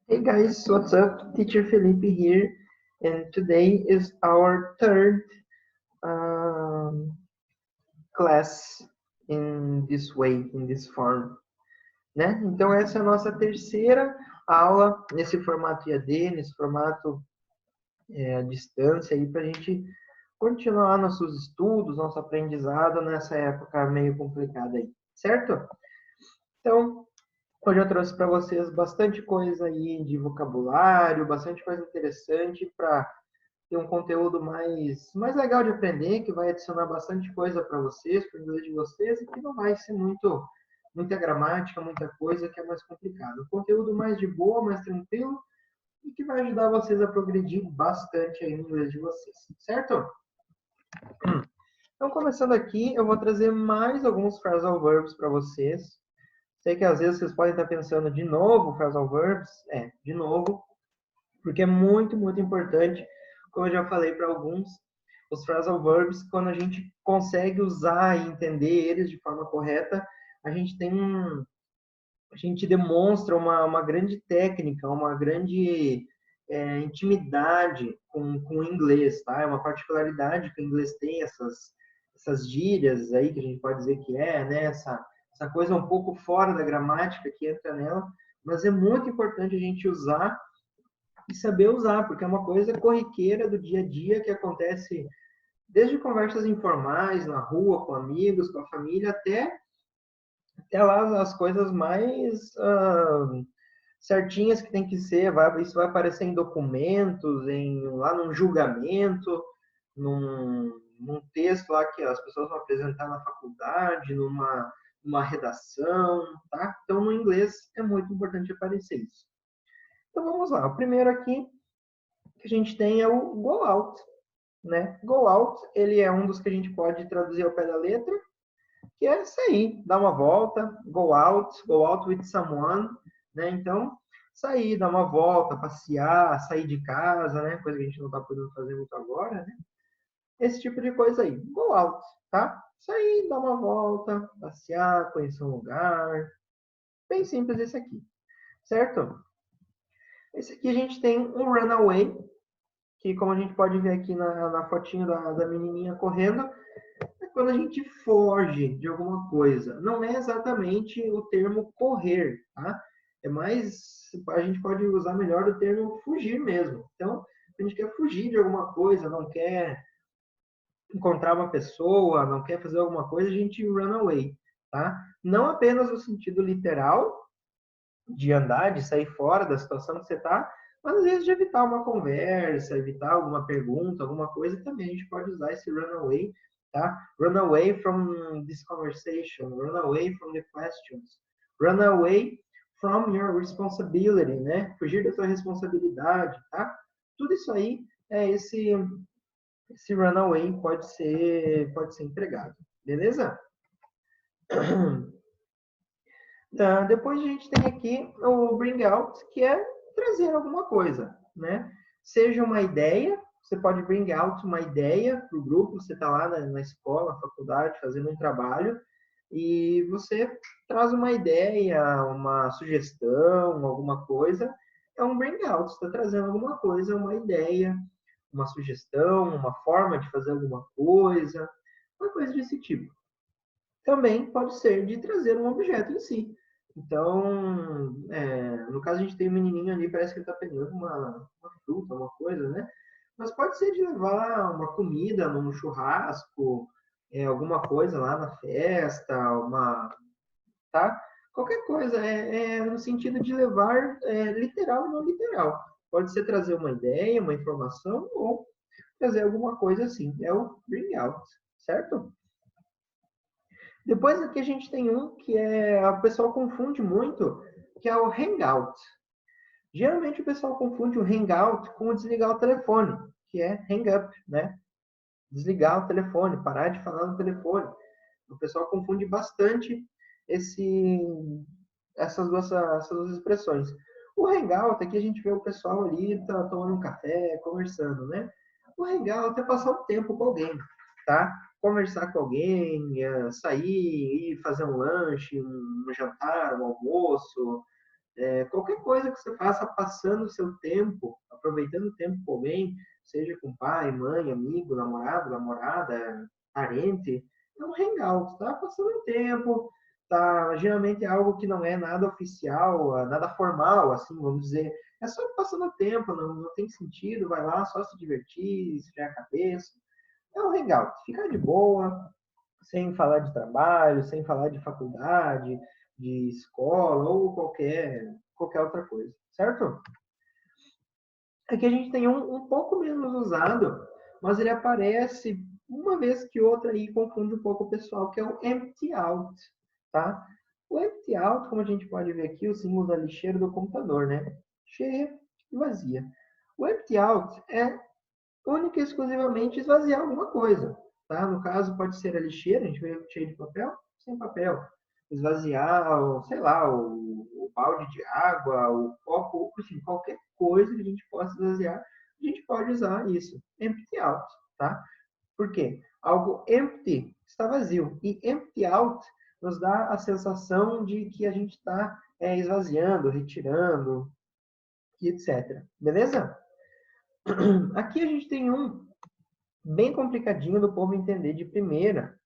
Hey guys, what's up? Teacher Felipe here, and today is our third um, class in this way, in this form, né? Então essa é a nossa terceira aula nesse formato IAD, nesse formato à distância aí para a gente continuar nossos estudos, nosso aprendizado nessa época meio complicada aí, certo? Então hoje eu trouxe para vocês bastante coisa aí de vocabulário, bastante coisa interessante para ter um conteúdo mais legal de aprender, que vai adicionar bastante coisa para vocês, para o inglês de vocês, e que não vai ser muita gramática, muita coisa que é mais complicado. Um conteúdo mais de boa, mais tranquilo, e que vai ajudar vocês a progredir bastante aí no inglês de vocês, certo? Então, começando aqui, eu vou trazer mais alguns phrasal verbs para vocês. Sei que às vezes vocês podem estar pensando de novo phrasal verbs. De novo, porque é muito importante, como eu já falei para alguns, os phrasal verbs, quando a gente consegue usar e entender eles de forma correta, a gente a gente demonstra uma grande técnica, uma grande intimidade com o inglês, tá? É uma particularidade que o inglês tem, essas gírias aí, que a gente pode dizer que né? Essa coisa um pouco fora da gramática que entra nela, mas é muito importante a gente usar e saber usar, porque é uma coisa corriqueira do dia a dia que acontece desde conversas informais, na rua, com amigos, com a família, até lá as coisas mais certinhas que tem que ser. Isso vai aparecer em documentos, lá num julgamento, num texto lá que as pessoas vão apresentar na faculdade, numa redação, tá? Então, no inglês é muito importante aparecer isso. Então, vamos lá. O primeiro aqui que a gente tem é o go out, né? Go out, ele é um dos que a gente pode traduzir ao pé da letra, que é sair, dar uma volta, go out with someone, né? Então, sair, dar uma volta, passear, sair de casa, né? Coisa que a gente não está podendo fazer muito agora, né? Esse tipo de coisa aí, go out, tá? Sair, dar uma volta, passear, conhecer um lugar, bem simples esse aqui, certo? Esse aqui a gente tem um runaway, que como a gente pode ver aqui na fotinho da menininha correndo, é quando a gente foge de alguma coisa. Não é exatamente o termo correr, tá? É mais, a gente pode usar melhor o termo fugir mesmo. Então, a gente quer fugir de alguma coisa, não quer encontrar uma pessoa, não quer fazer alguma coisa, a gente run away, tá? Não apenas no sentido literal, de andar, de sair fora da situação que você está, mas às vezes de evitar uma conversa, evitar alguma pergunta, alguma coisa, também a gente pode usar esse run away, tá? Run away from this conversation, run away from the questions, run away from your responsibility, né? Fugir da sua responsabilidade, tá? Tudo isso aí é esse run away pode ser empregado, beleza? Depois a gente tem aqui o bring out, que é trazer alguma coisa, né? Seja uma ideia, você pode bring out uma ideia para o grupo, você está lá na escola, na faculdade, fazendo um trabalho, e você traz uma ideia, uma sugestão, alguma coisa, é um bring out, você está trazendo alguma coisa, uma ideia, uma sugestão, uma forma de fazer alguma coisa, uma coisa desse tipo. Também pode ser de trazer um objeto em si. Então, no caso a gente tem um menininho ali, parece que ele está pegando uma fruta, uma coisa, né? Mas pode ser de levar uma comida num churrasco, alguma coisa lá na festa, tá? Qualquer coisa, no sentido de levar literal ou não literal. Pode ser trazer uma ideia, uma informação, ou trazer alguma coisa assim. É o bring out, certo? Depois aqui a gente tem um que o pessoal confunde muito, que é o hangout. Geralmente o pessoal confunde o hangout com o desligar o telefone, que é hang up, né? Desligar o telefone, parar de falar no telefone. O pessoal confunde bastante esse, essas duas expressões. O hangout, aqui a gente vê o pessoal ali tá tomando um café, conversando, né? O hangout é passar um tempo com alguém, tá? Conversar com alguém, sair, ir fazer um lanche, um jantar, um almoço, Qualquer coisa que você faça passando o seu tempo, aproveitando o tempo com alguém, seja com pai, mãe, amigo, namorado, namorada, parente, é um hangout, tá? Passando o tempo, tá? Geralmente é algo que não é nada oficial, nada formal, assim, vamos dizer. É só passando o tempo, não tem sentido, vai lá só se divertir, esfriar a cabeça. É um hangout, ficar de boa, sem falar de trabalho, sem falar de faculdade, de escola ou qualquer outra coisa, certo? Aqui a gente tem um pouco menos usado, mas ele aparece uma vez que outra aí confunde um pouco o pessoal, que é o empty out, tá? O empty out, como a gente pode ver aqui, o símbolo da lixeira do computador, né? Cheia e vazia. O empty out é única e exclusivamente esvaziar alguma coisa, tá? No caso, pode ser a lixeira, a gente vê cheio de papel, sem papel. Esvaziar, sei lá, o balde de água, o copo, enfim, qualquer coisa que a gente possa esvaziar, a gente pode usar isso. Empty out, tá? Por quê? Algo empty está vazio. E empty out nos dá a sensação de que a gente está esvaziando, retirando, e etc. Beleza? Aqui a gente tem um bem complicadinho do povo entender de primeira,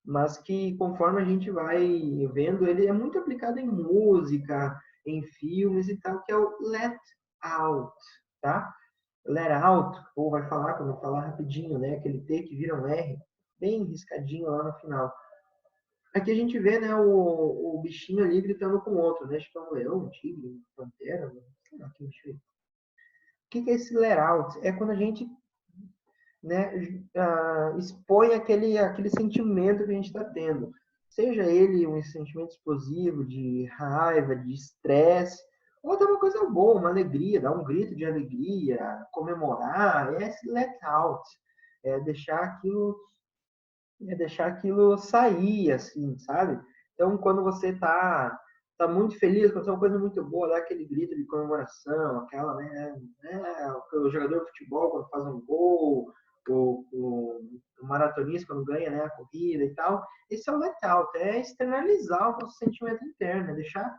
mas que conforme a gente vai vendo, ele é muito aplicado em música, em filmes e tal, que é o let out, tá? Let out, ou vai falar, quando eu falar rapidinho, né? Aquele T que vira um R, bem riscadinho lá no final. Aqui a gente vê, né, o bichinho ali gritando com o outro, né? Acho que é um leão, um tigre, uma pantera, sei lá, que bicho é. O que é esse let out? É quando a gente, né, expõe aquele sentimento que a gente está tendo. Seja ele um sentimento explosivo de raiva, de estresse, ou até uma coisa boa, uma alegria, dar um grito de alegria, comemorar, é esse let out, é deixar aquilo, sair, assim, sabe? Então, quando você tá muito feliz, quando é uma coisa muito boa, dá aquele grito de comemoração, aquela, o jogador de futebol quando faz um gol, o maratonista quando ganha, né, a corrida e tal. Esse é o let out, é externalizar o nosso sentimento interno, é deixar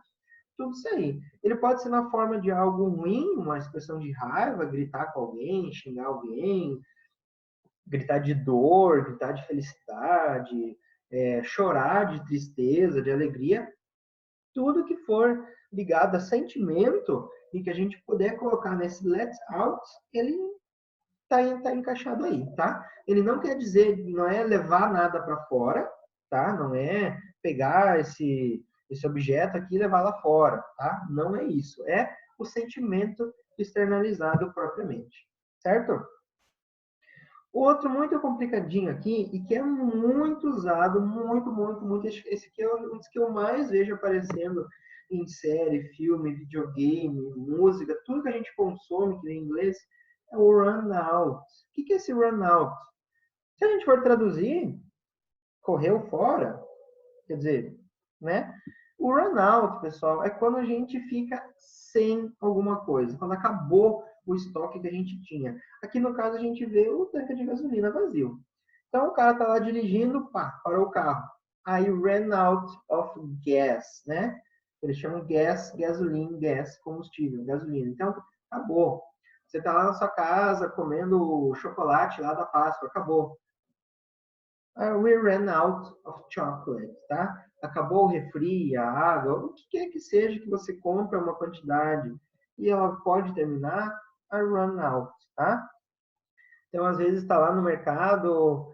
tudo sair. Ele pode ser na forma de algo ruim, uma expressão de raiva, gritar com alguém, xingar alguém, gritar de dor, gritar de felicidade, chorar de tristeza, de alegria, tudo que for ligado a sentimento e que a gente puder colocar nesse let out, ele tá encaixado aí, tá? Ele não quer dizer, não é levar nada para fora, tá? Não é pegar esse objeto aqui e levar lá fora, tá? Não é isso. É o sentimento externalizado propriamente, certo? Outro muito complicadinho aqui e que é muito usado, muito. Esse aqui é um dos que eu mais vejo aparecendo em série, filme, videogame, música, tudo que a gente consome que vem em inglês é o run out. O que é esse run out? Se a gente for traduzir, correu fora, quer dizer, né? O run out, pessoal, é quando a gente fica sem alguma coisa, quando acabou o estoque que a gente tinha. Aqui no caso a gente vê o tanque de gasolina vazio. Então o cara tá lá dirigindo, pá, parou o carro. Aí ran out of gas, né? Eles chamam gas, gasolina, gas, combustível, gasolina. Então acabou. Você tá lá na sua casa comendo chocolate lá da Páscoa, acabou. We ran out of chocolate, tá? Acabou o refri, a água, o que quer que seja que você compra uma quantidade e ela pode terminar, I run out, tá? Então, às vezes, está lá no mercado,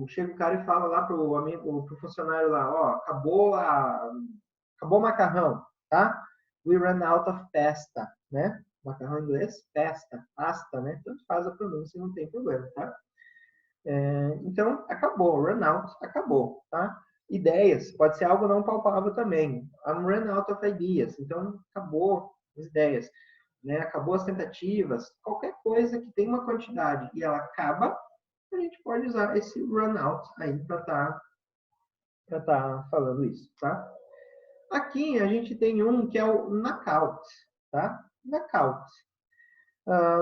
chega o cara e fala lá pro amigo, pro funcionário lá, ó, acabou o macarrão, tá? We ran out of pasta, né? Macarrão em inglês, pasta, né? Tanto faz a pronúncia, não tem problema, tá? Então, acabou, run out, acabou, tá? Ideias, pode ser algo não palpável também. I'm run out of ideas, então acabou as ideias, né? Acabou as tentativas, qualquer coisa que tem uma quantidade e ela acaba, a gente pode usar esse run out aí para tá falando isso, tá? Aqui a gente tem um que é o knockout, tá? Knockout.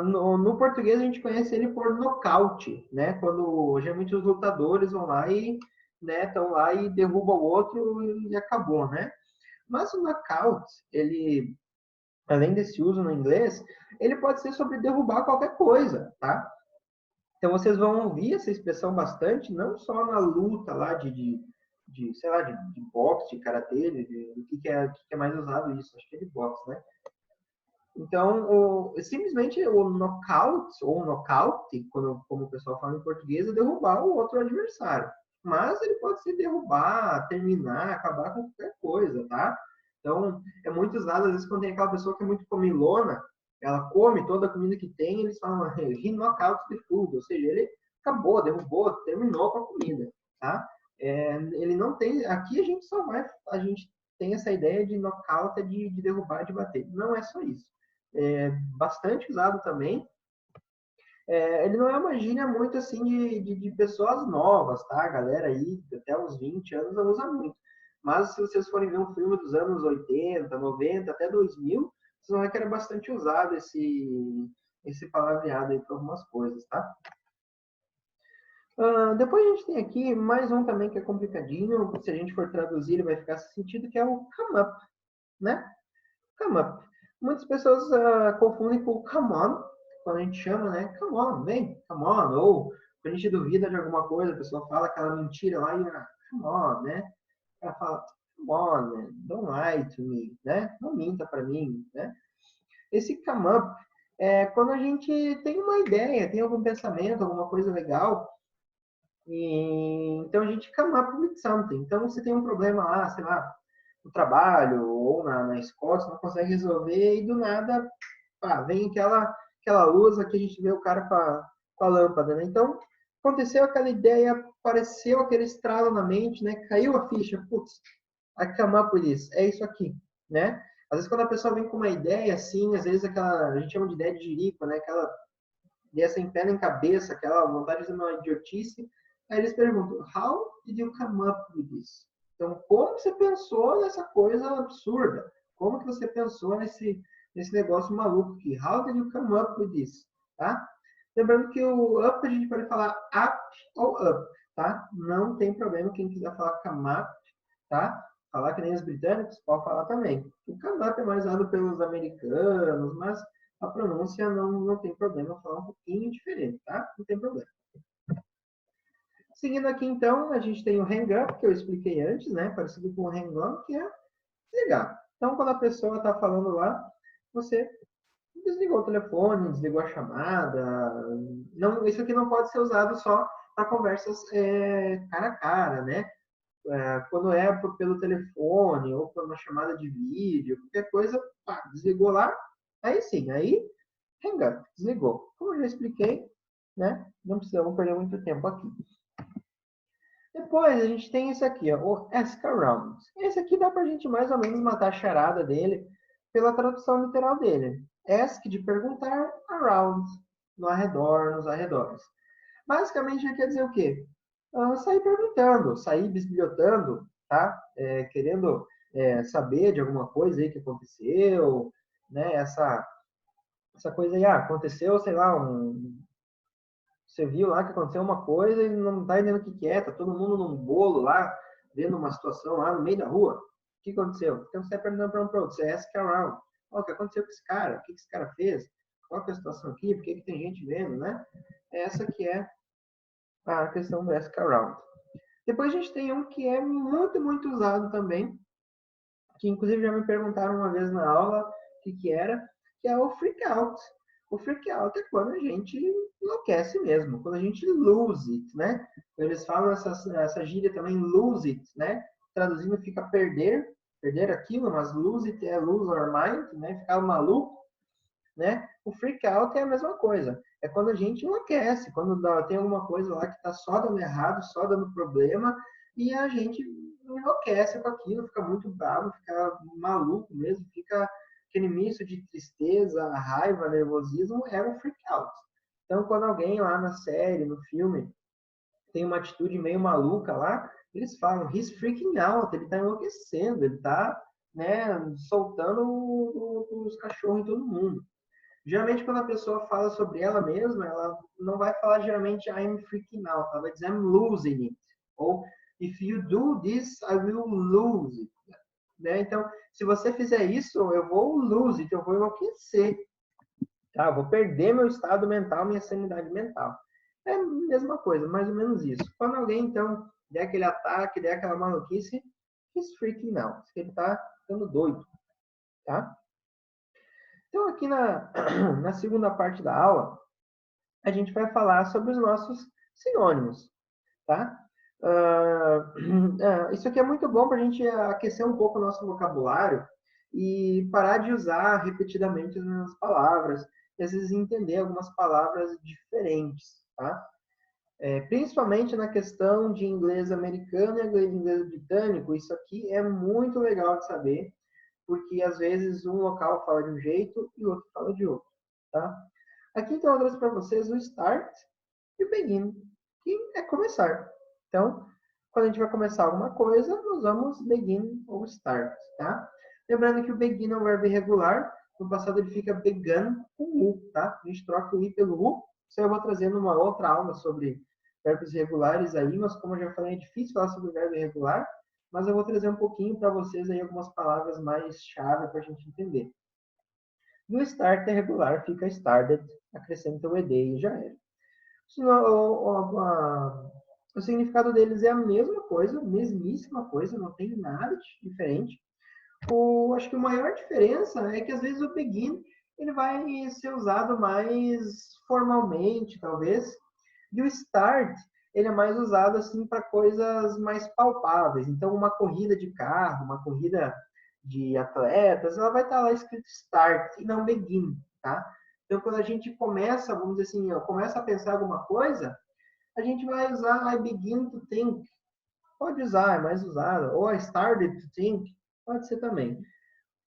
No português a gente conhece ele por nocaute, né? Quando geralmente os lutadores vão lá e, né, estão lá e derrubam o outro e acabou, né? Mas o knockout, ele, além desse uso no inglês, ele pode ser sobre derrubar qualquer coisa, tá? Então vocês vão ouvir essa expressão bastante, não só na luta lá sei lá, de boxe, de karatê, o que é mais usado isso? Acho que é de boxe, né? Então, simplesmente o knockout, ou nocaute, como o pessoal fala em português, é derrubar o outro adversário. Mas ele pode ser derrubar, terminar, acabar com qualquer coisa, tá? Então, é muito usado, às vezes, quando tem aquela pessoa que é muito comilona, ela come toda a comida que tem, eles falam, he knockout the food, ou seja, ele acabou, derrubou, terminou com a comida, tá? Ele não tem, aqui a gente tem essa ideia de knockout, de derrubar, de bater. Não é só isso. Bastante usado também. Ele não é uma gíria muito assim de pessoas novas, tá? A galera aí, até uns 20 anos, não usa muito. Mas se vocês forem ver um filme dos anos 80, 90, até 2000, vocês vão ver que era bastante usado esse palavreado aí para algumas coisas, tá? Depois a gente tem aqui mais um também que é complicadinho, se a gente for traduzir ele vai ficar sentido, que é o come up, né? Come up. Muitas pessoas confundem com come on, quando a gente chama, né? Come on, vem, come on. Ou quando a gente duvida de alguma coisa, a pessoa fala aquela mentira lá e come on, né? Ela fala, come on, man, don't lie to me, né? Não minta para mim, né? Esse come up é quando a gente tem uma ideia, tem algum pensamento, alguma coisa legal, e então a gente come up with something. Então você tem um problema lá, sei lá, no trabalho ou na escola, você não consegue resolver e do nada vem aquela luz que a gente vê o cara com a lâmpada, né? Então, aconteceu aquela ideia, apareceu aquele estralo na mente, né? Caiu a ficha, putz, I come up with this, é isso aqui, né? Às vezes quando a pessoa vem com uma ideia assim, às vezes a gente chama de ideia de jirico, né? Aquela ideia sem pé nem cabeça, aquela vontade de fazer uma idiotice, aí eles perguntam, how did you come up with this? Então, como você pensou nessa coisa absurda? Como que você pensou nesse negócio maluco aqui? How did you come up with this? Tá? Lembrando que o up a gente pode falar up ou up, tá? Não tem problema quem quiser falar come up, tá? Falar que nem os britânicos, pode falar também. O come up é mais usado pelos americanos, mas a pronúncia não tem problema, falar um pouquinho diferente, tá? Não tem problema. Seguindo aqui, então, a gente tem o hang up, que eu expliquei antes, né? Parecido com o hang on, que é desligar. Então, quando a pessoa está falando lá, você desligou o telefone, desligou a chamada. Não, isso aqui não pode ser usado só para conversas cara a cara, né? Quando é pelo telefone ou por uma chamada de vídeo, qualquer coisa, desligou lá, aí sim, aí hang up, desligou. Como eu já expliquei, né? Não precisamos perder muito tempo aqui. Depois a gente tem esse aqui, ó, o ask around. Esse aqui dá para a gente mais ou menos matar a charada dele pela tradução literal dele. Ask de perguntar, around, no arredor, nos arredores. Basicamente ele quer dizer o quê? Sair perguntando, sair bisbilhotando, tá? Querendo saber de alguma coisa aí que aconteceu, né? Essa coisa aí, aconteceu, sei lá, você viu lá que aconteceu uma coisa e não está entendendo o que é, tá todo mundo num bolo lá, vendo uma situação lá no meio da rua. O que aconteceu? Então você está perguntando para um para outro, você ask around. O que aconteceu com esse cara? O que esse cara fez? Qual é a situação aqui? Por que tem gente vendo, né? Essa que é a questão do ask around. Depois a gente tem um que é muito, muito usado também, que inclusive já me perguntaram uma vez na aula o que era, que é o freak out. O freak out é quando a gente enlouquece mesmo, quando a gente lose it, né? Eles falam essa gíria também, lose it, né? Traduzindo fica perder aquilo, mas lose it é lose our mind, né? Ficar maluco, né? O freak out é a mesma coisa. É quando a gente enlouquece, quando tem alguma coisa lá que está só dando errado, só dando problema, e a gente enlouquece com aquilo, fica muito bravo, fica maluco mesmo, fica aquele misto de tristeza, raiva, nervosismo, é o freak out. Então, quando alguém lá na série, no filme, tem uma atitude meio maluca lá, eles falam, he's freaking out, ele está enlouquecendo, ele está, né, soltando os cachorros em todo mundo. Geralmente, quando a pessoa fala sobre ela mesma, ela não vai falar geralmente I'm freaking out, ela vai dizer I'm losing it. Ou if you do this, I will lose it. né? Então, se você fizer isso, eu vou lose it, eu vou enlouquecer, tá? Eu vou perder meu estado mental, minha sanidade mental. É a mesma coisa, mais ou menos isso. Quando alguém, então, der aquele ataque, der aquela maluquice, he's freaking out. Ele tá ficando doido, tá? Então, aqui na segunda parte da aula, a gente vai falar sobre os nossos sinônimos, tá? Isso aqui é muito bom para a gente aquecer um pouco o nosso vocabulário e parar de usar repetidamente as mesmas palavras, e às vezes entender algumas palavras diferentes, tá? Principalmente na questão de inglês americano e inglês britânico, isso aqui é muito legal de saber, porque às vezes um local fala de um jeito e o outro fala de outro, tá? Aqui então eu trouxe para vocês o start e o begin, que é começar. Então, quando a gente vai começar alguma coisa, nós vamos begin ou start, tá? Lembrando que o begin é um verbo irregular, no passado ele fica begun com u, tá? A gente troca o i pelo u, isso eu vou trazer numa outra aula sobre verbos irregulares aí, mas como eu já falei, é difícil falar sobre verbo irregular, mas eu vou trazer um pouquinho para vocês aí algumas palavras mais chave para a gente entender. E o start é regular, fica started, acrescenta o ed e já era. O significado deles é a mesma coisa, mesmíssima coisa, não tem nada de diferente. Acho que a maior diferença é que às vezes o begin ele vai ser usado mais formalmente, talvez, e o start ele é mais usado assim para coisas mais palpáveis. Então, uma corrida de carro, uma corrida de atletas, ela vai estar lá escrito start e não begin, tá? Então, quando a gente começa, vamos dizer assim, começa a pensar alguma coisa, a gente vai usar I begin to think. Pode usar, é mais usado. Ou I started to think, pode ser também.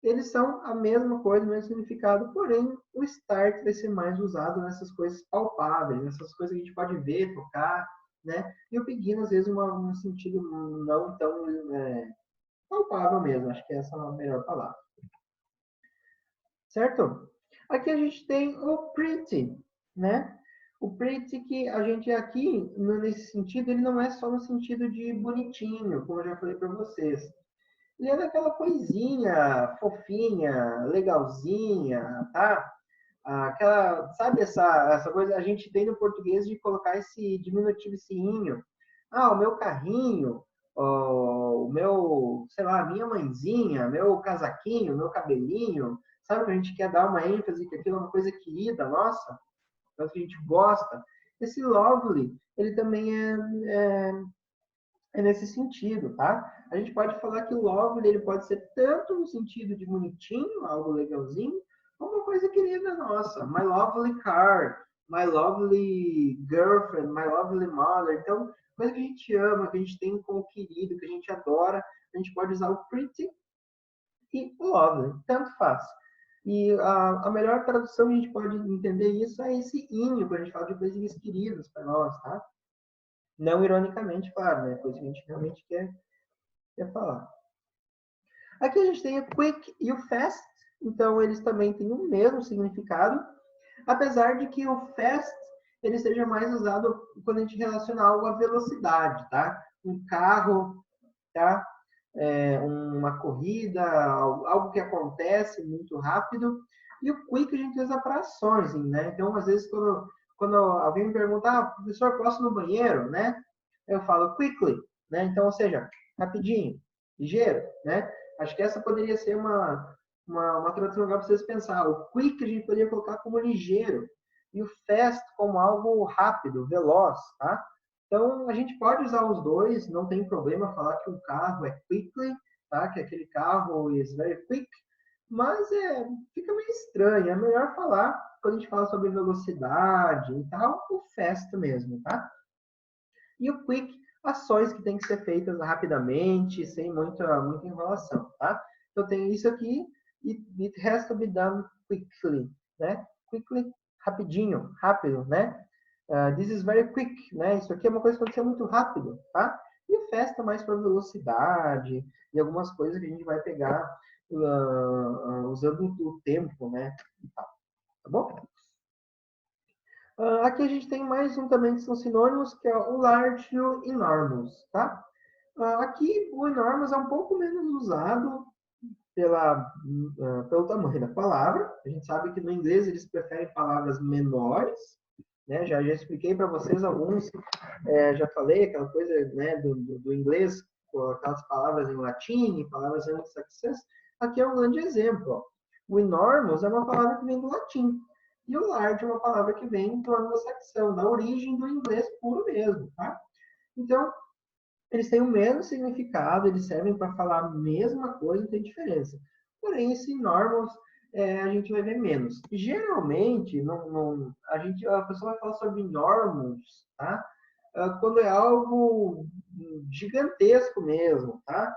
Eles são a mesma coisa, o mesmo significado, porém o start vai ser mais usado nessas coisas palpáveis, nessas coisas que a gente pode ver, tocar, né? E o begin, às vezes, um sentido não tão palpável mesmo. Acho que essa é a melhor palavra. Certo? Aqui a gente tem o pretty, né? O pretty que a gente aqui, nesse sentido, ele não é só no sentido de bonitinho, como eu já falei para vocês. Ele é daquela coisinha fofinha, legalzinha, tá? Aquela, sabe essa coisa, a gente tem no português de colocar esse diminutivo, esse inho. O meu carrinho, o meu, sei lá, minha mãezinha, meu casaquinho, meu cabelinho. Sabe que a gente quer dar uma ênfase que aquilo é uma coisa querida, nossa, que a gente gosta. Esse lovely, ele também é nesse sentido, tá? A gente pode falar que o lovely ele pode ser tanto no sentido de bonitinho, algo legalzinho, como uma coisa querida nossa. My lovely car, my lovely girlfriend, my lovely mother. Então, coisa que a gente ama, que a gente tem como querido, que a gente adora, a gente pode usar o pretty e o lovely, tanto faz. E a melhor tradução que a gente pode entender isso é esse inho, quando a gente fala de coisinhas queridas para nós, tá? Não ironicamente, claro, né? Coisa que a gente realmente quer falar. Aqui a gente tem o quick e o fast, então eles também têm o mesmo significado, apesar de que o fast ele seja mais usado quando a gente relaciona algo à velocidade, tá? Um carro, tá? Uma corrida, algo que acontece muito rápido. E o quick a gente usa para ações, né? Então, às vezes, quando alguém me pergunta, professor, posso ir no banheiro, né? Eu falo quickly, né? Então, ou seja, rapidinho, ligeiro, né? Acho que essa poderia ser uma tradução legal para vocês pensar. O quick a gente poderia colocar como ligeiro e o fast como algo rápido, veloz, tá? Então, a gente pode usar os dois, não tem problema falar que um carro é quickly, tá? Que aquele carro is very quick, mas fica meio estranho. É melhor falar, quando a gente fala sobre velocidade e tal, o fast mesmo, tá? E o quick, ações que têm que ser feitas rapidamente, sem muita enrolação, tá? Então, tem isso aqui, it has to be done quickly, né? Quickly, rapidinho, rápido, né? This is very quick, né? Isso aqui é uma coisa que aconteceu muito rápido, tá? E o fast é mais para velocidade e algumas coisas que a gente vai pegar usando o tempo, né? Tá bom? Aqui a gente tem mais um também que são sinônimos, que é o large e o enormous, tá? Aqui o enormous é um pouco menos usado, pelo tamanho da palavra. A gente sabe que no inglês eles preferem palavras menores, né? Já expliquei para vocês alguns, já falei aquela coisa, né, do inglês, com aquelas palavras em latim, palavras anglo-saxãs. Aqui é um grande exemplo. Ó. O enormous é uma palavra que vem do latim. E o large é uma palavra que vem do anglo-saxão, da origem do inglês puro mesmo, tá? Então, eles têm o mesmo significado, eles servem para falar a mesma coisa, não tem diferença. Porém, esse enormous a gente vai ver menos. Geralmente, a pessoa vai falar sobre enormous, tá? Quando é algo gigantesco mesmo, tá?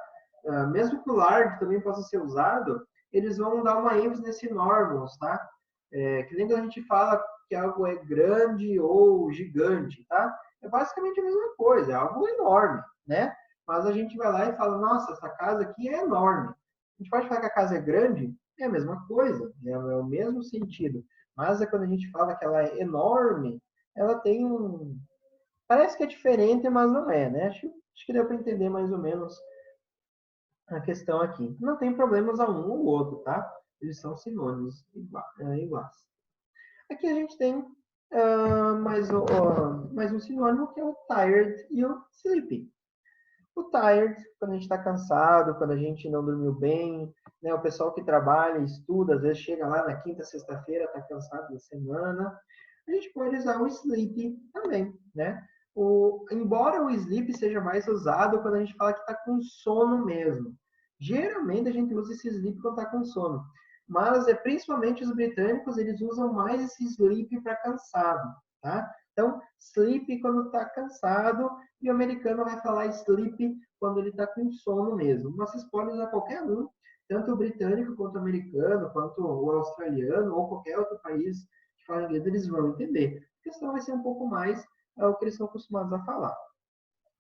Mesmo que o large também possa ser usado, eles vão dar uma ênfase nesse enormous, tá? Que nem quando a gente fala que algo é grande ou gigante, tá? É basicamente a mesma coisa, é algo enorme, né? Mas a gente vai lá e fala, nossa, essa casa aqui é enorme. A gente pode falar que a casa é grande, é a mesma coisa, é o mesmo sentido. Mas quando a gente fala que ela é enorme, ela tem um... Parece que é diferente, mas não é, né? Acho que deu para entender mais ou menos a questão aqui. Não tem problema usar um ou outro, tá? Eles são sinônimos iguais. Aqui a gente tem mais um sinônimo, que é o tired e o sleepy. O tired, quando a gente está cansado, quando a gente não dormiu bem, né? O pessoal que trabalha, estuda, às vezes chega lá na quinta, sexta-feira, está cansado da semana. A gente pode usar o sleepy também, né? Embora o sleep seja mais usado quando a gente fala que está com sono mesmo. Geralmente a gente usa esse sleep quando está com sono. Mas principalmente os britânicos, eles usam mais esse sleep para cansado, tá? Então, sleep quando está cansado e o americano vai falar sleep quando ele está com sono mesmo. Mas vocês podem usar qualquer um, tanto o britânico quanto o americano, quanto o australiano ou qualquer outro país que fala inglês, eles vão entender. A questão vai ser um pouco mais o que eles estão acostumados a falar.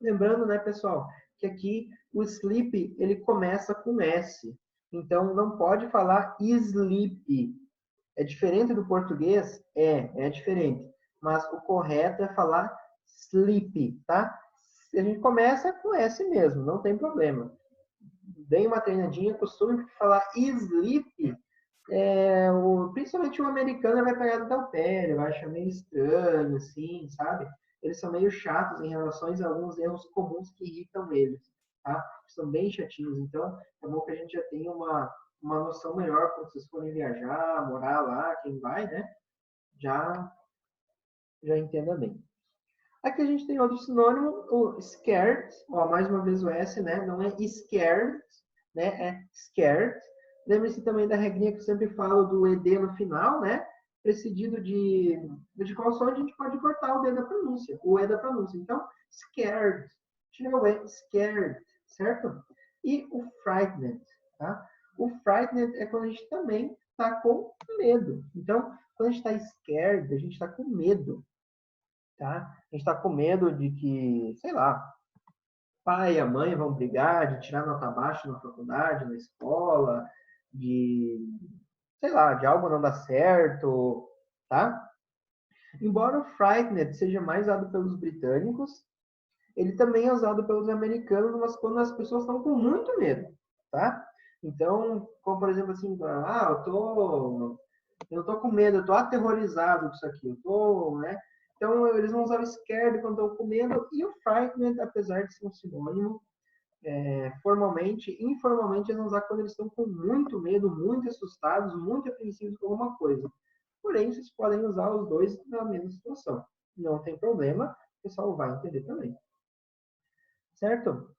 Lembrando, né, pessoal, que aqui o sleep ele começa com S. Então, não pode falar sleep. É diferente do português? É diferente. Mas o correto é falar sleep, tá? A gente começa com S mesmo, não tem problema. Deem uma treinadinha, costume falar sleep. Principalmente o americano vai pegar no pé, ele vai achar meio estranho, assim, sabe? Eles são meio chatos em relação a alguns erros comuns que irritam eles, tá? São bem chatinhos, então é bom que a gente já tenha uma noção melhor quando vocês forem viajar, morar lá, quem vai, né? Já entenda bem. Aqui a gente tem outro sinônimo, o scared, ó, mais uma vez o S, né? Não é scared, né? É scared. Lembre-se também da regrinha que eu sempre falo do ED no final, né? Precedido de qual som a gente pode cortar o D da pronúncia, o E da pronúncia. Então, scared, tira o E, scared, certo? E o frightened, tá? O frightened é quando a gente também está com medo. Então, quando a gente está scared, a gente está com medo. Tá? A gente está com medo de que, sei lá, pai e a mãe vão brigar, de tirar nota baixa na faculdade, na escola, de, sei lá, de algo não dar certo, tá? Embora o frightened seja mais usado pelos britânicos, ele também é usado pelos americanos, mas quando as pessoas estão com muito medo, tá? Então, como por exemplo assim, eu não tô com medo, eu tô aterrorizado com isso aqui, eu tô, né? Então, eles vão usar o scared quando estão com medo e o frightened, apesar de ser um sinônimo, formalmente, informalmente, eles vão usar quando eles estão com muito medo, muito assustados, muito apreensivos com alguma coisa. Porém, vocês podem usar os dois na mesma situação. Não tem problema, o pessoal vai entender também. Certo?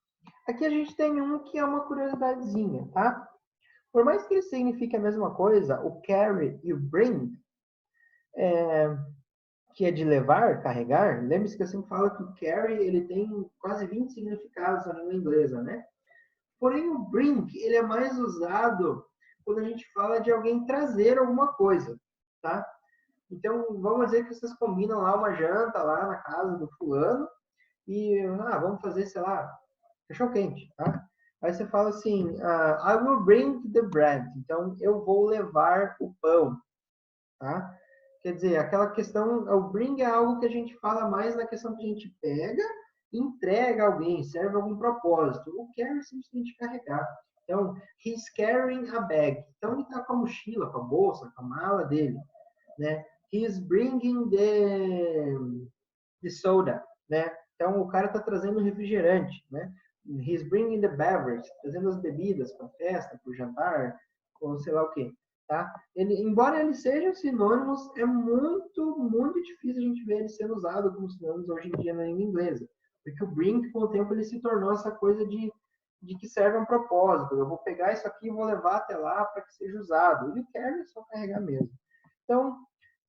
Aqui a gente tem um que é uma curiosidadezinha, tá? Por mais que ele signifique a mesma coisa, o carry e o bring, que é de levar, carregar, lembre-se que eu sempre falo que o carry ele tem quase 20 significados na língua inglesa, né? Porém, o bring ele é mais usado quando a gente fala de alguém trazer alguma coisa, tá? Então, vamos dizer que vocês combinam lá uma janta lá na casa do fulano e, vamos fazer, sei lá, cachorro quente, tá? Aí você fala assim, I will bring the bread. Então, eu vou levar o pão, tá? Quer dizer, aquela questão, o bring é algo que a gente fala mais na questão que a gente pega, entrega a alguém, serve a algum propósito. O carry é simplesmente carregar. Então, he's carrying a bag. Então, ele está com a mochila, com a bolsa, com a mala dele, né? He's bringing the soda, né? Então, o cara está trazendo refrigerante, né? He's bringing the beverage, trazendo as bebidas para a festa, para o jantar, ou sei lá o quê, tá? Embora eles sejam sinônimos, é muito difícil a gente ver eles sendo usados como sinônimos hoje em dia na língua inglesa. Porque o bring, com o tempo, ele se tornou essa coisa de que serve a um propósito. Eu vou pegar isso aqui e vou levar até lá para que seja usado. E o carry é só carregar mesmo. Então,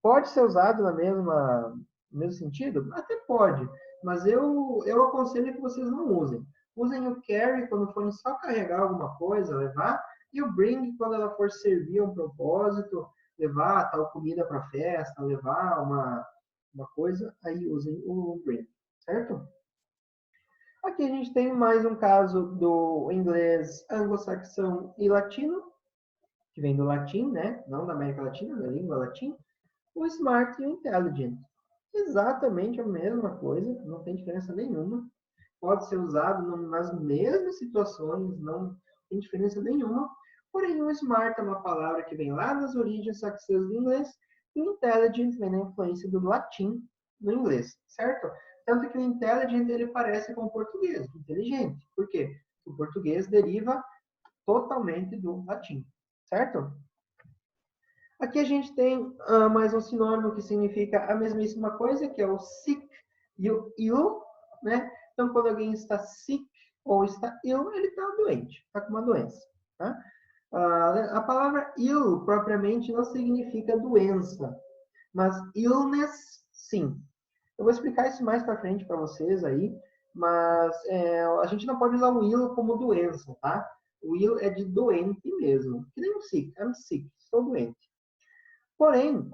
pode ser usado no mesmo sentido? Até pode, mas eu aconselho que vocês não usem. Usem o carry quando forem só carregar alguma coisa, levar, e o bring quando ela for servir a um propósito, levar tal comida para a festa, levar uma coisa, aí usem o bring, certo? Aqui a gente tem mais um caso do inglês anglo-saxão e latino, que vem do latim, né? Não da América Latina, da língua latim. O smart e o intelligent. Exatamente a mesma coisa, não tem diferença nenhuma. Pode ser usado nas mesmas situações, não tem diferença nenhuma. Porém, o smart é uma palavra que vem lá das origens saxãs do inglês, e o intelligent vem da influência do latim no inglês, certo? Tanto que o intelligent ele parece com o português, inteligente. Por quê? O português deriva totalmente do latim, certo? Aqui a gente tem mais um sinônimo que significa a mesmíssima coisa, que é o sick e o ill, né? Então, quando alguém está sick ou está ill, ele está doente, está com uma doença, tá? A palavra ill, propriamente, não significa doença, mas illness, sim. Eu vou explicar isso mais para frente para vocês aí, mas a gente não pode usar o ill como doença, tá? O ill é de doente mesmo, que nem o sick. I'm sick, estou doente. Porém,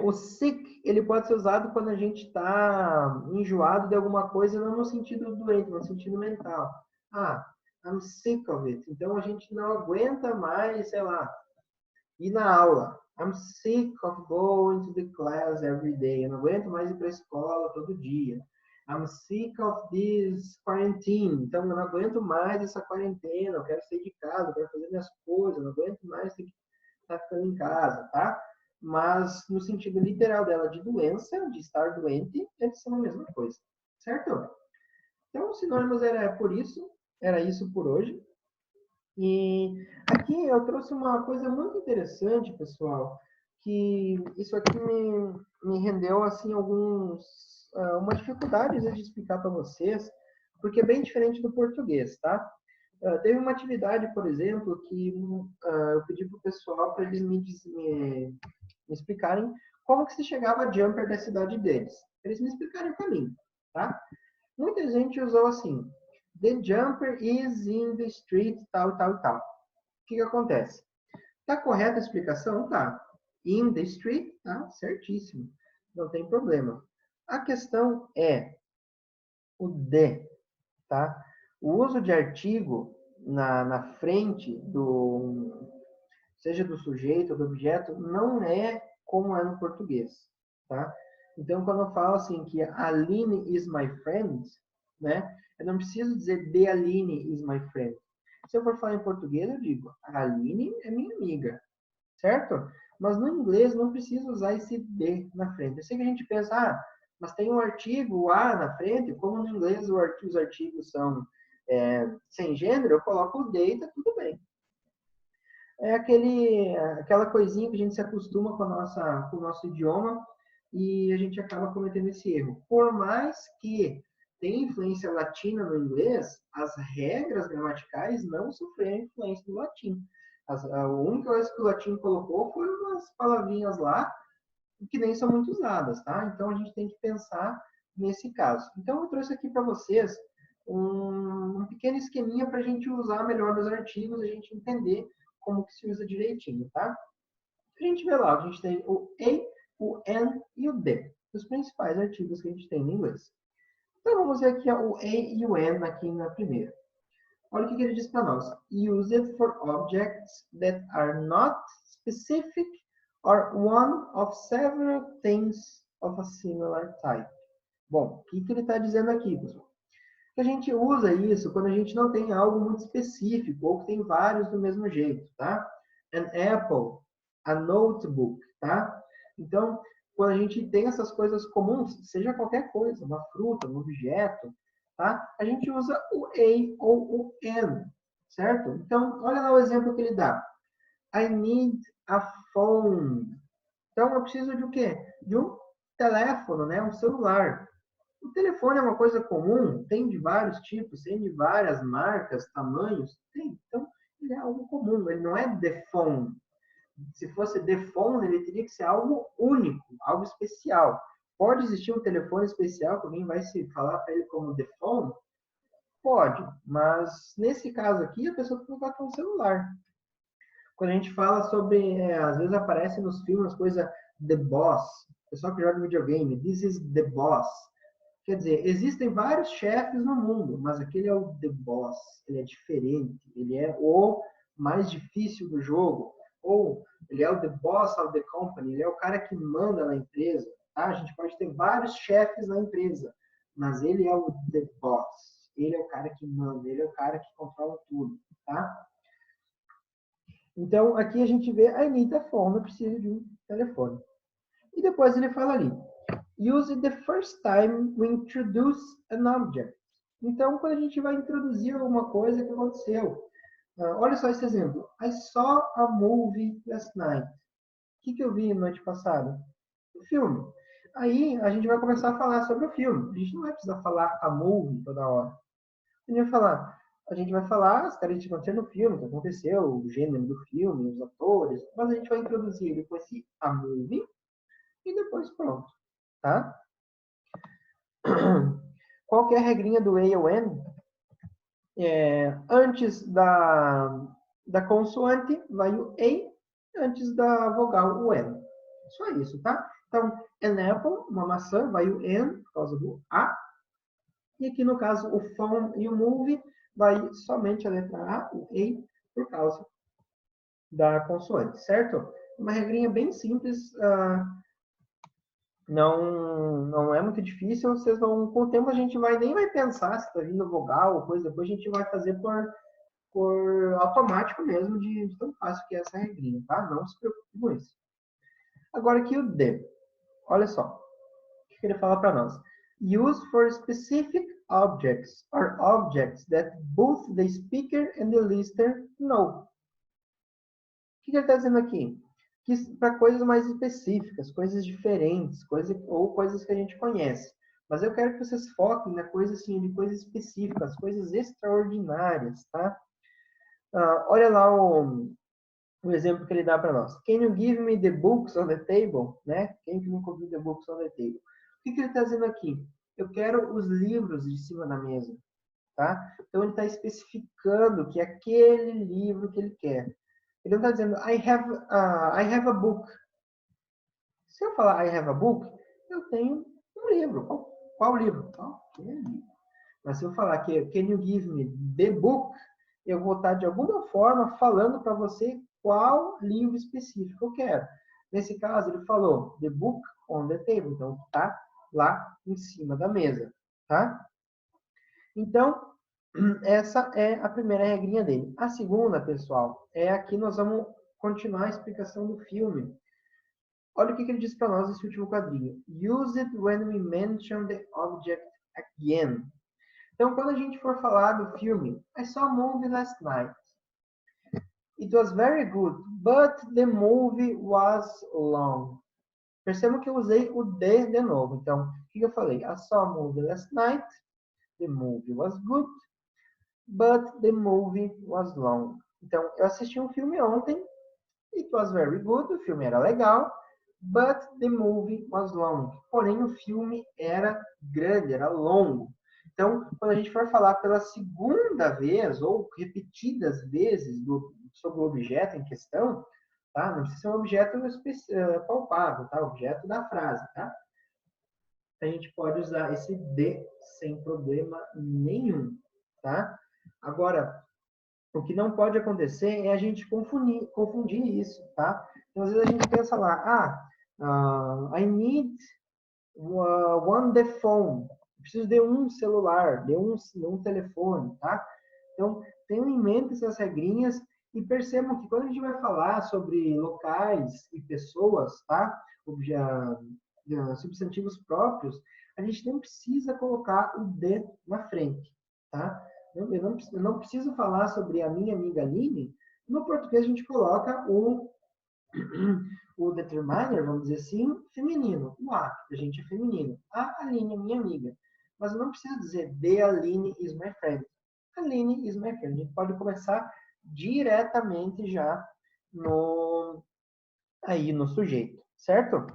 o sick ele pode ser usado quando a gente está enjoado de alguma coisa, não no sentido doente, no sentido mental. Ah, I'm sick of it. Então a gente não aguenta mais, sei lá, ir na aula. I'm sick of going to the class every day. Eu não aguento mais ir para a escola todo dia. I'm sick of this quarantine. Então eu não aguento mais essa quarentena. Eu quero sair de casa, eu quero fazer minhas coisas. Eu não aguento mais ter que estar ficando em casa, tá? Mas no sentido literal dela de doença, de estar doente, eles são a mesma coisa, certo? Então, os sinônimos era isso por hoje. E aqui eu trouxe uma coisa muito interessante, pessoal, que isso aqui me rendeu assim uma dificuldade de explicar para vocês, porque é bem diferente do português, tá? Teve uma atividade, por exemplo, que eu pedi para o pessoal para eles me explicarem como que se chegava a jumper da cidade deles. Eles me explicaram o caminho, tá? Muita gente usou assim, the jumper is in the street, tal, tal, tal. O que acontece? Tá correta a explicação? Tá. In the street, tá certíssimo. Não tem problema. A questão é o the, tá? O uso de artigo na frente seja do sujeito ou do objeto, não é como é no português, tá? Então, quando eu falo assim que a Aline is my friend, né? Eu não preciso dizer the Aline is my friend. Se eu for falar em português, eu digo a Aline é minha amiga, certo? Mas no inglês não precisa usar esse the na frente. Eu sei que a gente pensa, mas tem um artigo, o a na frente, como no inglês os artigos são sem gênero, eu coloco o the e tá tudo bem. É aquela coisinha que a gente se acostuma com o nosso idioma e a gente acaba cometendo esse erro. Por mais que tenha influência latina no inglês, as regras gramaticais não sofreram influência do latim. A única coisa que o latim colocou foram umas palavrinhas lá que nem são muito usadas, tá? Então a gente tem que pensar nesse caso. Então eu trouxe aqui para vocês um pequeno esqueminha para a gente usar melhor nos artigos, a gente entender como que se usa direitinho, tá? A gente vê lá, a gente tem o a, o and e o the, os principais artigos que a gente tem no inglês. Então vamos ver aqui o a e o and aqui na primeira. Olha o que ele diz para nós. Use it for objects that are not specific or one of several things of a similar type. Bom, o que ele está dizendo aqui, pessoal? Que a gente usa isso quando a gente não tem algo muito específico ou que tem vários do mesmo jeito, tá? An apple, a notebook, tá? Então, quando a gente tem essas coisas comuns, seja qualquer coisa, uma fruta, um objeto, tá? A gente usa o a ou o an, certo? Então, olha lá o exemplo que ele dá. I need a phone. Então, eu preciso de o quê? De um teléfono, né? Um celular. O telefone é uma coisa comum, tem de vários tipos, tem de várias marcas, tamanhos, tem. Então, ele é algo comum, ele não é the phone. Se fosse the phone, ele teria que ser algo único, algo especial. Pode existir um telefone especial que alguém vai se falar para ele como the phone? Pode, mas nesse caso aqui, a pessoa tem que colocar um celular. Quando a gente fala sobre, às vezes aparece nos filmes coisa The Boss, o pessoal que joga videogame, this is the boss. Quer dizer, existem vários chefes no mundo, mas aquele é o The Boss, ele é diferente, ele é o mais difícil do jogo, ou ele é o The Boss of the Company, ele é o cara que manda na empresa, tá? A gente pode ter vários chefes na empresa, mas ele é o The Boss, ele é o cara que manda, ele é o cara que controla tudo, tá? Então, aqui a gente vê a Anitta falando, precisa de um telefone. E depois ele fala ali, use the first time we introduce an object. Então, quando a gente vai introduzir alguma coisa que aconteceu. Olha só esse exemplo. I saw a movie last night. O que eu vi noite passada? O filme. Aí, a gente vai começar a falar sobre o filme. A gente não vai precisar falar a movie toda hora. A gente vai falar as características que aconteceram no filme, o que aconteceu, o gênero do filme, os atores, mas a gente vai introduzir ele com esse a movie e depois pronto, tá? Qual que é a regrinha do A ou N? Antes da consoante vai o A, antes da vogal o N. Só isso, tá? Então, an apple, uma maçã, vai o N por causa do A. E aqui no caso o phone e o move vai somente a letra A, o A, por causa da consoante, certo? Uma regrinha bem simples, não é muito difícil, vocês vão, com o tempo a gente nem vai pensar se está vindo vogal ou coisa, depois a gente vai fazer por automático mesmo, de tão fácil que é essa regrinha, tá? Não se preocupe com isso. Agora aqui o D. Olha só. O que ele fala para nós? Use for specific objects or objects that both the speaker and the listener know. O que ele está dizendo aqui? Que para coisas mais específicas, coisas diferentes, ou coisas que a gente conhece. Mas eu quero que vocês foquem na coisa assim, de coisas específicas, coisas extraordinárias, tá? Olha lá o exemplo que ele dá para nós. Can you give me the books on the table? Né? Quem que nunca ouviu the books on the table? O que ele está dizendo aqui? Eu quero os livros de cima da mesa. Tá? Então, ele está especificando que é aquele livro que ele quer. Ele não está dizendo, I have a book. Se eu falar I have a book, eu tenho um livro. Qual livro? Aquele livro. Mas se eu falar que can you give me the book, eu vou estar, de alguma forma, falando para você qual livro específico eu quero. Nesse caso, ele falou the book on the table. Então, está lá em cima da mesa. Tá? Então, essa é a primeira regrinha dele. A segunda, pessoal, é aqui nós vamos continuar a explicação do filme. Olha o que ele diz para nós nesse último quadrinho. Use it when we mention the object again. Então, quando a gente for falar do filme, I saw a movie last night. It was very good, but the movie was long. Percebam que eu usei o de novo. Então, o que eu falei? I saw a movie last night. The movie was good, but the movie was long. Então, eu assisti um filme ontem. It was very good. O filme era legal. But the movie was long. Porém, o filme era grande, era longo. Então, quando a gente for falar pela segunda vez, ou repetidas vezes, sobre o objeto em questão, tá? Não precisa ser um objeto palpável, tá? Objeto da frase, tá? A gente pode usar esse de sem problema nenhum, tá? Agora, o que não pode acontecer é a gente confundir isso, tá? Então, às vezes a gente pensa lá, I need one the phone. preciso de um celular, de um telefone, tá? Então, tenham em mente essas regrinhas e percebam que quando a gente vai falar sobre locais e pessoas, tá? Substantivos próprios, a gente não precisa colocar o de na frente, tá? Eu não preciso falar sobre a minha amiga Aline. No português, a gente coloca o determiner, vamos dizer assim, feminino. O a, a gente é feminino. A Aline é minha amiga. Mas eu não preciso dizer the Aline is my friend. Aline is my friend. A gente pode começar diretamente já aí no sujeito, certo?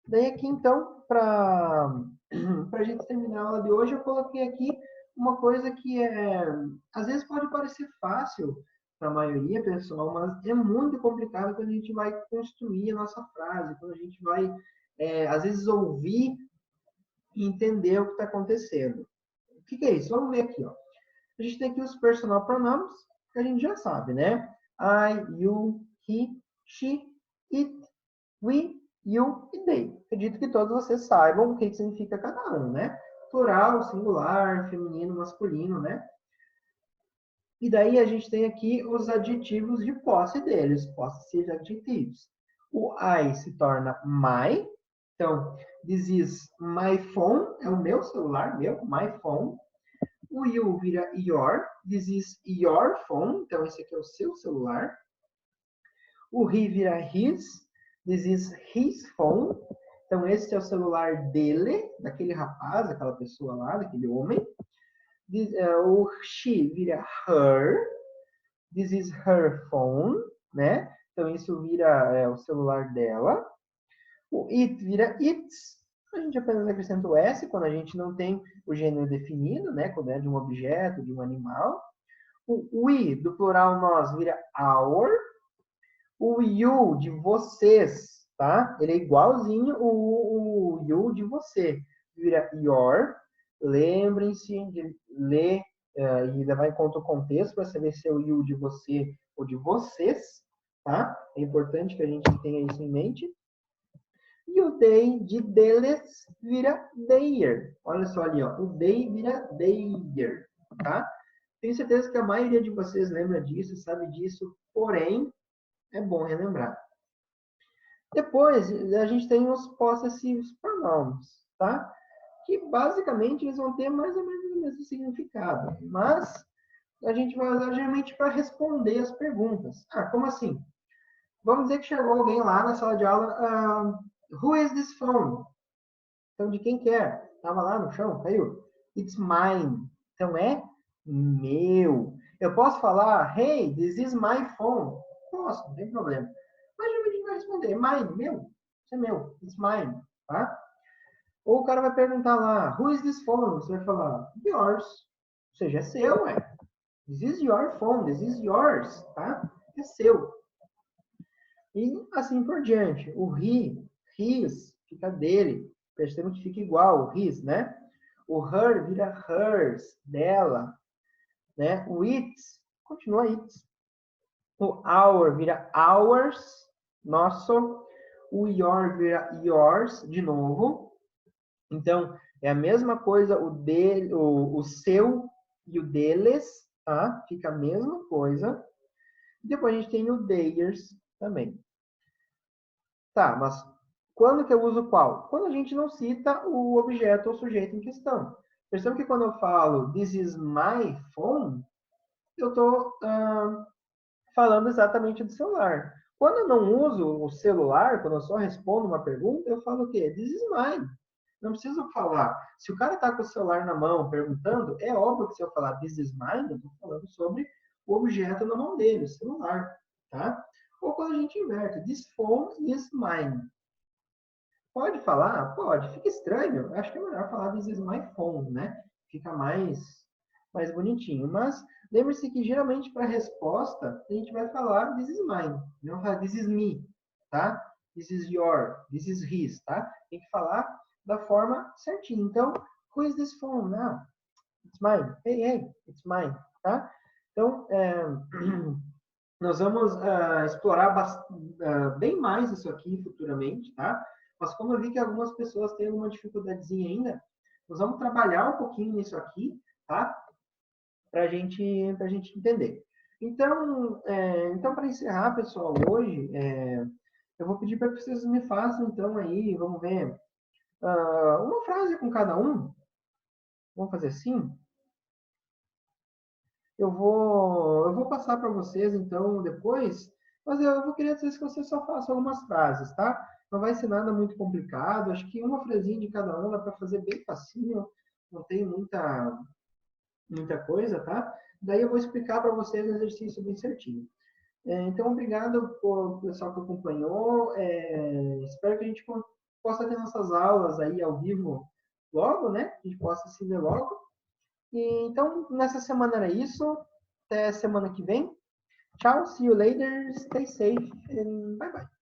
Daí aqui, então, para a gente terminar a aula de hoje, eu coloquei aqui uma coisa que às vezes pode parecer fácil para a maioria, pessoal, mas é muito complicado quando a gente vai construir a nossa frase, quando a gente vai, às vezes, ouvir e entender o que está acontecendo. O que é isso? Vamos ver aqui, ó. A gente tem aqui os personal pronouns, que a gente já sabe, né? I, you, he, she, it, we, you e they. Acredito que todos vocês saibam o que significa cada um, né? Plural, singular, feminino, masculino, né? E daí a gente tem aqui os adjetivos de posse deles, possessive adjectives. O I se torna my. Então, this is my phone, é o meu celular, my phone. O you vira your, this is your phone, então esse aqui é o seu celular. O he vira his, this is his phone, então esse é o celular dele, daquele rapaz, daquela pessoa lá, daquele homem. O she vira her, this is her phone, né? Então isso vira o celular dela. O it vira its, a gente apenas acrescenta o S quando a gente não tem o gênero definido, né? Quando é de um objeto, de um animal. O we, do plural nós, vira our. O you, de vocês, tá? Ele é igualzinho o you de você. Vira your. Lembrem-se de ler e levar em conta o contexto para saber se é o you de você ou de vocês, tá? É importante que a gente tenha isso em mente. E o they de deles vira their. Olha só ali, ó. O they vira their, tá? Tenho certeza que a maioria de vocês lembra disso, sabe disso, porém, é bom relembrar. Depois, a gente tem os possessivos pronouns, tá? Que basicamente eles vão ter mais ou menos o mesmo significado, mas a gente vai usar geralmente para responder as perguntas. Ah, como assim? Vamos dizer que chegou alguém lá na sala de aula, who is this phone? Então, de quem que é? Estava lá no chão, caiu. It's mine. Então, é meu. Eu posso falar, hey, this is my phone. Posso, não tem problema. Mas geralmente vai responder, mine, meu. Isso é meu, it's mine, tá? Ou o cara vai perguntar lá, who is this phone? Você vai falar, yours. Ou seja, é seu, é. This is your phone, this is yours, tá? É seu. E assim por diante. O he, his, fica dele. Percebam que fica igual, o his, né? O her vira hers, dela. Né? O its, continua its. O our vira ours, nosso. O your vira yours, de novo. Então, é a mesma coisa o dele, o seu e o deles, tá? Fica a mesma coisa. Depois a gente tem o theirs também. Tá, mas quando que eu uso qual? Quando a gente não cita o objeto ou sujeito em questão. Perceba que quando eu falo this is my phone, eu estou falando exatamente do celular. Quando eu não uso o celular, quando eu só respondo uma pergunta, eu falo o quê? This is mine. Não preciso falar. Se o cara está com o celular na mão perguntando, é óbvio que se eu falar this is mine, eu estou falando sobre o objeto na mão dele, o celular. Tá? Ou quando a gente inverte, this phone is mine. Pode falar? Pode. Fica estranho. Acho que é melhor falar this is my phone, né? Fica mais bonitinho. Mas lembre-se que geralmente para a resposta a gente vai falar this is mine. Não falar this is me, tá? This is your, this is his, tá? Tem que falar da forma certinha. Então, who is this phone? Não, it's mine. Hey, hey, it's mine, tá? Então, nós vamos explorar bem mais isso aqui futuramente, tá? Mas como eu vi que algumas pessoas têm alguma dificuldadezinha ainda, Nós vamos trabalhar um pouquinho nisso aqui, tá? Para a gente entender. Então, para encerrar, pessoal, hoje, eu vou pedir para que vocês me façam, então, aí, vamos ver, uma frase com cada um. Vamos fazer assim? Eu vou passar para vocês, então, depois, mas eu vou querer que vocês só façam algumas frases, tá? Não vai ser nada muito complicado, acho que uma frasinha de cada um dá para fazer bem facinho, não tem muita coisa, tá? Daí eu vou explicar para vocês o exercício bem certinho. Então, obrigado por pessoal que acompanhou. Espero que a gente possa ter nossas aulas aí ao vivo logo, né? A gente possa se ver logo. E, então, nessa semana era isso. Até semana que vem. Tchau, see you later, stay safe, and bye bye.